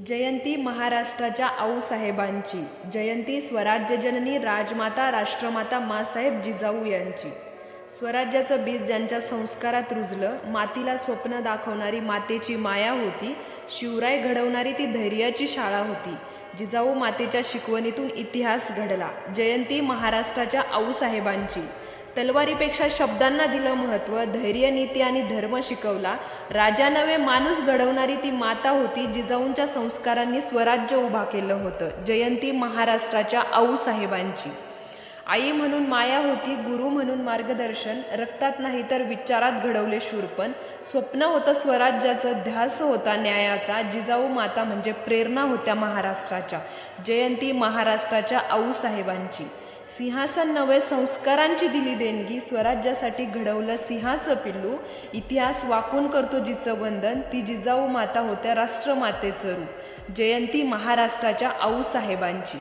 जयंती महाराष्ट्राच्या आऊसाहेबांची. जयंती स्वराज्यजननी राजमाता राष्ट्रमाता माँसाहेब जिजाऊ यांची. स्वराज्याचं बीज ज्यांच्या संस्कारात रुजलं, मातीला स्वप्न दाखवणारी मातेची माया होती, शिवराय घडवणारी ती धैर्याची शाळा होती. जिजाऊ मातेच्या शिकवणीतून इतिहास घडला. जयंती महाराष्ट्राच्या आऊसाहेबांची. तलवारीपेक्षा शब्दांना दिलं महत्त्व, धैर्य, नीती आणि धर्म शिकवला. राजा नव्हे माणूस घडवणारी ती माता होती. जिजाऊंच्या संस्कारांनी स्वराज्य उभा केलं होतं. जयंती महाराष्ट्राच्या आऊसाहेबांची. आई म्हणून माया होती, गुरु म्हणून मार्गदर्शन, रक्तात नाही तर विचारात घडवले शूरपण. स्वप्न होतं स्वराज्याचं, ध्यास होता न्यायाचा. जिजाऊ माता म्हणजे प्रेरणा होत्या महाराष्ट्राच्या. जयंती महाराष्ट्राच्या आऊसाहेबांची. सिंहासन नव्हे संस्कारांची दिली देणगी, स्वराज्यासाठी घडवलं सिंहाचं पिल्लू. इतिहास वाकून करतो जिचं वंदन, ती जिजाऊ माता होत्या राष्ट्रमातेचं रूप. जयंती महाराष्ट्राच्या आऊसाहेबांची.